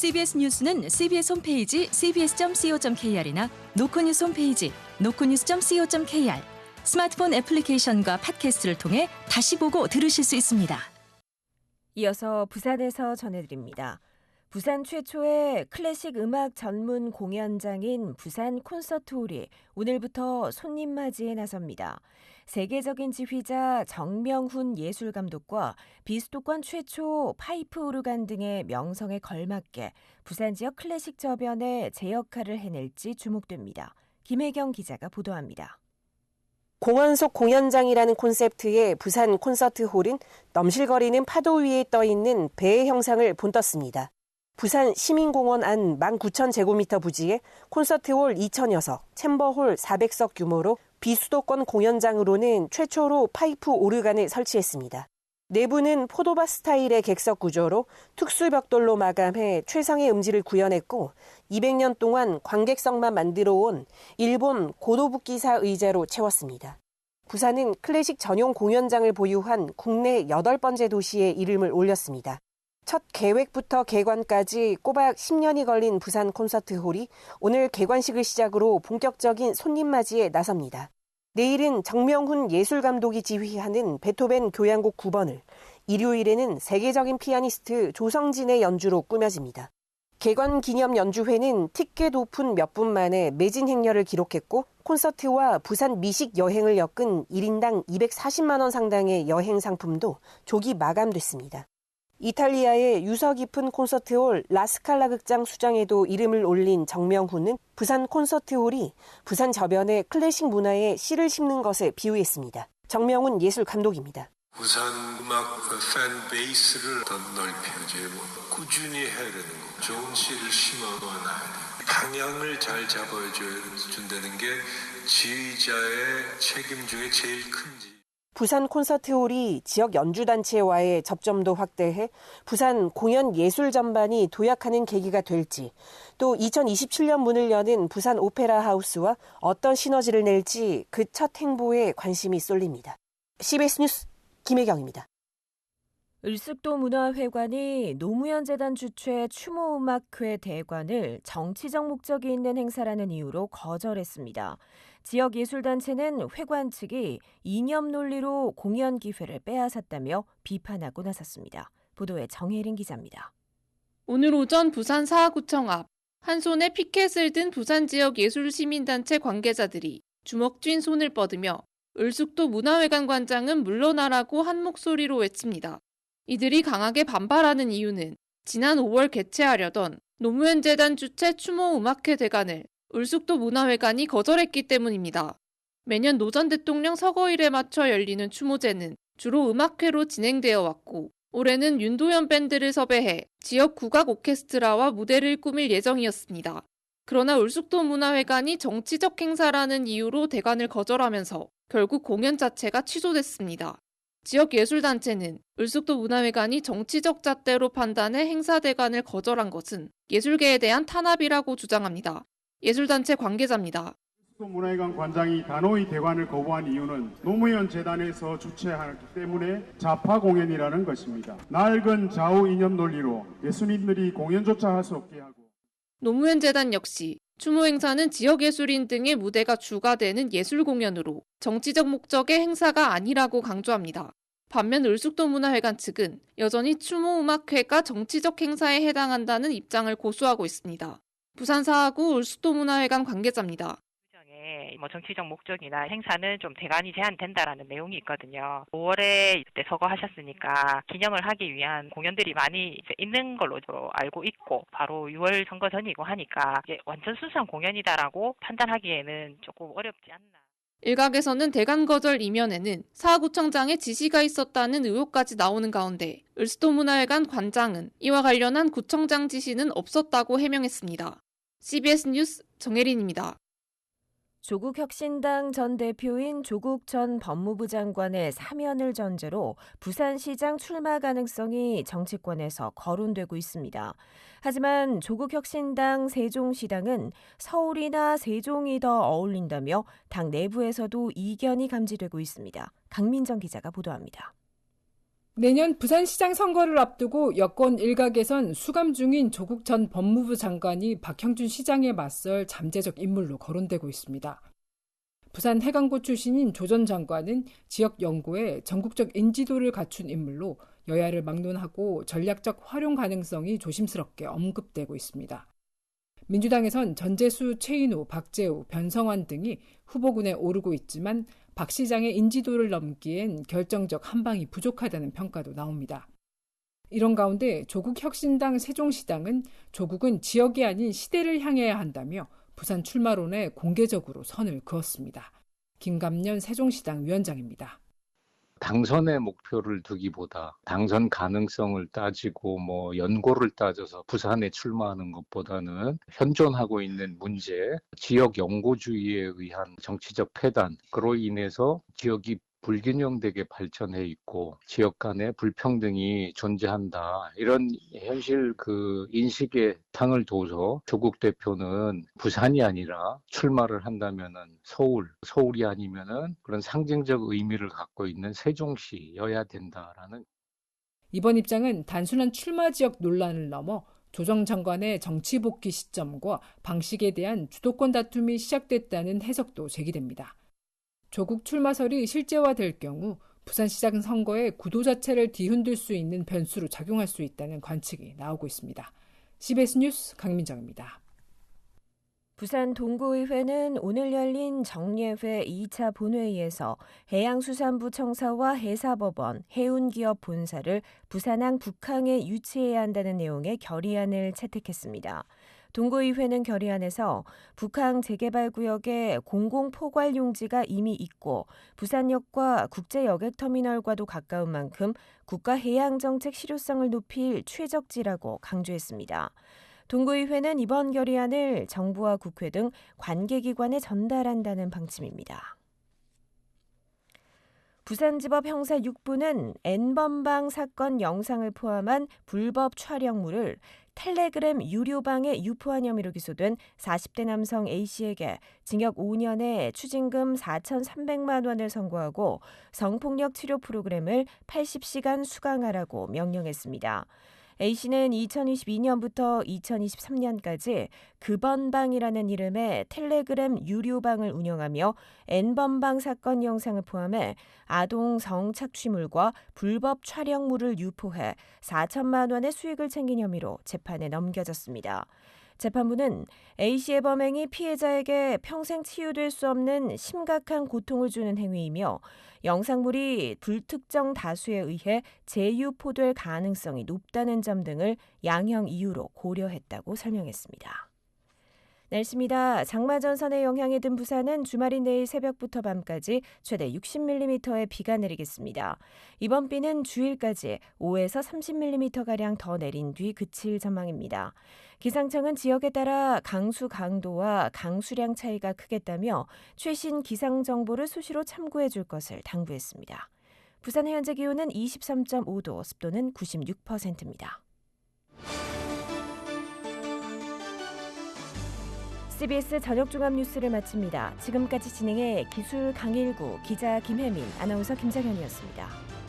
CBS 뉴스는 CBS 홈페이지 cbs.co.kr이나 노코뉴스 홈페이지 노코뉴스.co.kr, 스마트폰 애플리케이션과 팟캐스트를 통해 다시 보고 들으실 수 있습니다. 이어서 부산에서 전해드립니다. 부산 최초의 클래식 음악 전문 공연장인 부산 콘서트홀이 오늘부터 손님 맞이에 나섭니다. 세계적인 지휘자 정명훈 예술감독과 비수도권 최초 파이프 오르간 등의 명성에 걸맞게 부산 지역 클래식 저변에 제 역할을 해낼지 주목됩니다. 김혜경 기자가 보도합니다. 공원 속 공연장이라는 콘셉트의 부산 콘서트홀은 넘실거리는 파도 위에 떠있는 배의 형상을 본떴습니다. 부산 시민공원 안 19,000제곱미터 부지에 콘서트홀 2,000여석, 챔버홀 400석 규모로 비수도권 공연장으로는 최초로 파이프 오르간을 설치했습니다. 내부는 포도밭 스타일의 객석 구조로 특수 벽돌로 마감해 최상의 음질을 구현했고 200년 동안 관객석만 만들어온 일본 고도부기사 의자로 채웠습니다. 부산은 클래식 전용 공연장을 보유한 국내 8번째 도시에 이름을 올렸습니다. 첫 계획부터 개관까지 꼬박 10년이 걸린 부산 콘서트홀이 오늘 개관식을 시작으로 본격적인 손님 맞이에 나섭니다. 내일은 정명훈 예술감독이 지휘하는 베토벤 교향곡 9번을, 일요일에는 세계적인 피아니스트 조성진의 연주로 꾸며집니다. 개관 기념 연주회는 티켓 오픈 몇 분 만에 매진 행렬을 기록했고 콘서트와 부산 미식 여행을 엮은 1인당 240만 원 상당의 여행 상품도 조기 마감됐습니다. 이탈리아의 유서 깊은 콘서트홀 라스칼라 극장 수장에도 이름을 올린 정명훈은 부산 콘서트홀이 부산 저변에 클래식 문화에 씨를 심는 것에 비유했습니다. 정명훈 예술 감독입니다. 부산 음악 팬 베이스를 더 넓혀주고 꾸준히 해야 되는 거. 좋은 씨를 심어놔야 돼. 방향을 잘 잡아준다는 게 지휘자의 책임 중에 제일 큰지. 부산 콘서트홀이 지역 연주단체와의 접점도 확대해 부산 공연 예술 전반이 도약하는 계기가 될지, 또 2027년 문을 여는 부산 오페라 하우스와 어떤 시너지를 낼지 그 첫 행보에 관심이 쏠립니다. CBS 뉴스 김혜경입니다. 을숙도 문화회관이 노무현 재단 주최 추모음악회 대관을 정치적 목적이 있는 행사라는 이유로 거절했습니다. 지역 예술단체는 회관 측이 이념 논리로 공연 기회를 빼앗았다며 비판하고 나섰습니다. 보도에 정혜린 기자입니다. 오늘 오전 부산 사하구청 앞 한 손에 피켓을 든 부산 지역 예술시민단체 관계자들이 주먹 쥔 손을 뻗으며 을숙도 문화회관 관장은 물러나라고 한 목소리로 외칩니다. 이들이 강하게 반발하는 이유는 지난 5월 개최하려던 노무현 재단 주최 추모음악회 대관을 을숙도 문화회관이 거절했기 때문입니다. 매년 노 전 대통령 서거일에 맞춰 열리는 추모제는 주로 음악회로 진행되어 왔고 올해는 윤도현 밴드를 섭외해 지역 국악 오케스트라와 무대를 꾸밀 예정이었습니다. 그러나 을숙도 문화회관이 정치적 행사라는 이유로 대관을 거절하면서 결국 공연 자체가 취소됐습니다. 지역 예술단체는 을숙도 문화회관이 정치적 잣대로 판단해 행사 대관을 거절한 것은 예술계에 대한 탄압이라고 주장합니다. 예술단체 관계자입니다. 을숙도 문화회관 관장이 단호히 대관을 거부한 이유는 노무현 재단에서 주최하기 때문에 좌파 공연이라는 것입니다. 낡은 좌우 이념 논리로 예술인들이 공연조차 할 수 없게 하고. 노무현 재단 역시 추모 행사는 지역예술인 등의 무대가 주가 되는 예술 공연으로 정치적 목적의 행사가 아니라고 강조합니다. 반면 을숙도 문화회관 측은 여전히 추모음악회가 정치적 행사에 해당한다는 입장을 고수하고 있습니다. 부산 사하구 을숙도 문화회관 관계자입니다. 정치적 목적이나 행사는 좀 대관이 제한된다라는 내용이 있거든요. 5월에 그때 서거하셨으니까 기념을 하기 위한 공연들이 많이 이제 있는 걸로 알고 있고 바로 6월 선거 전이고 하니까 이제 완전 순수한 공연이다라고 판단하기에는 조금 어렵지 않나. 일각에서는 대관 거절 이면에는 사하구청장의 지시가 있었다는 의혹까지 나오는 가운데 을숙도 문화회관 관장은 이와 관련한 구청장 지시는 없었다고 해명했습니다. CBS 뉴스 정혜린입니다. 조국혁신당 전 대표인 조국 전 법무부 장관의 사면을 전제로 부산시장 출마 가능성이 정치권에서 거론되고 있습니다. 하지만 조국혁신당 세종시당은 서울이나 세종이 더 어울린다며 당 내부에서도 이견이 감지되고 있습니다. 강민정 기자가 보도합니다. 내년 부산시장 선거를 앞두고 여권 일각에선 수감 중인 조국 전 법무부 장관이 박형준 시장에 맞설 잠재적 인물로 거론되고 있습니다. 부산 해강고 출신인 조 전 장관은 지역 연구에 전국적 인지도를 갖춘 인물로 여야를 막론하고 전략적 활용 가능성이 조심스럽게 언급되고 있습니다. 민주당에선 전재수, 최인호, 박재우, 변성환 등이 후보군에 오르고 있지만 박 시장의 인지도를 넘기엔 결정적 한방이 부족하다는 평가도 나옵니다. 이런 가운데 조국혁신당 세종시당은 조국은 지역이 아닌 시대를 향해야 한다며 부산 출마론에 공개적으로 선을 그었습니다. 김감년 세종시당 위원장입니다. 당선의 목표를 두기보다 당선 가능성을 따지고 연고를 따져서 부산에 출마하는 것보다는 현존하고 있는 문제, 지역 연고주의에 의한 정치적 패단, 그로 인해서 지역이 불균형되게 발전해 있고 지역 간의 불평등이 존재한다. 이런 현실 인식에 당을 둬서 조국 대표는 부산이 아니라 출마를 한다면은 서울이 아니면은 그런 상징적 의미를 갖고 있는 세종시여야 된다라는. 이번 입장은 단순한 출마 지역 논란을 넘어 조 전 장관의 정치 복귀 시점과 방식에 대한 주도권 다툼이 시작됐다는 해석도 제기됩니다. 조국 출마설이 실제화될 경우 부산시장 선거의 구도 자체를 뒤흔들 수 있는 변수로 작용할 수 있다는 관측이 나오고 있습니다. CBS 뉴스 강민정입니다. 부산 동구의회는 오늘 열린 정례회 2차 본회의에서 해양수산부 청사와 해사법원, 해운기업 본사를 부산항 북항에 유치해야 한다는 내용의 결의안을 채택했습니다. 동구의회는 결의안에서 북항 재개발구역에 공공포괄용지가 이미 있고 부산역과 국제여객터미널과도 가까운 만큼 국가해양정책 실효성을 높일 최적지라고 강조했습니다. 동구의회는 이번 결의안을 정부와 국회 등 관계기관에 전달한다는 방침입니다. 부산지법 형사 6부는 N번방 사건 영상을 포함한 불법 촬영물을 텔레그램 유료방에 유포한 혐의로 기소된 40대 남성 A씨에게 징역 5년에 추징금 4,300만 원을 선고하고 성폭력 치료 프로그램을 80시간 수강하라고 명령했습니다. A씨는 2022년부터 2023년까지 그번방이라는 이름의 텔레그램 유료방을 운영하며 N번방 사건 영상을 포함해 아동 성착취물과 불법 촬영물을 유포해 4천만 원의 수익을 챙긴 혐의로 재판에 넘겨졌습니다. 재판부는 A씨의 범행이 피해자에게 평생 치유될 수 없는 심각한 고통을 주는 행위이며 영상물이 불특정 다수에 의해 재유포될 가능성이 높다는 점 등을 양형 이유로 고려했다고 설명했습니다. 날씨입니다. 장마 전선의 영향이 든 부산은 주말인 내일 새벽부터 밤까지 최대 60mm의 비가 내리겠습니다. 이번 비는 주일까지 5에서 30mm가량 더 내린 뒤 그칠 전망입니다. 기상청은 지역에 따라 강수 강도와 강수량 차이가 크겠다며 최신 기상 정보를 수시로 참고해 줄 것을 당부했습니다. 부산의 현재 기온은 23.5도, 습도는 96%입니다. CBS 저녁종합 뉴스를 마칩니다. 지금까지 진행해 기술 강일구, 기자 김혜민, 아나운서 김정현이었습니다.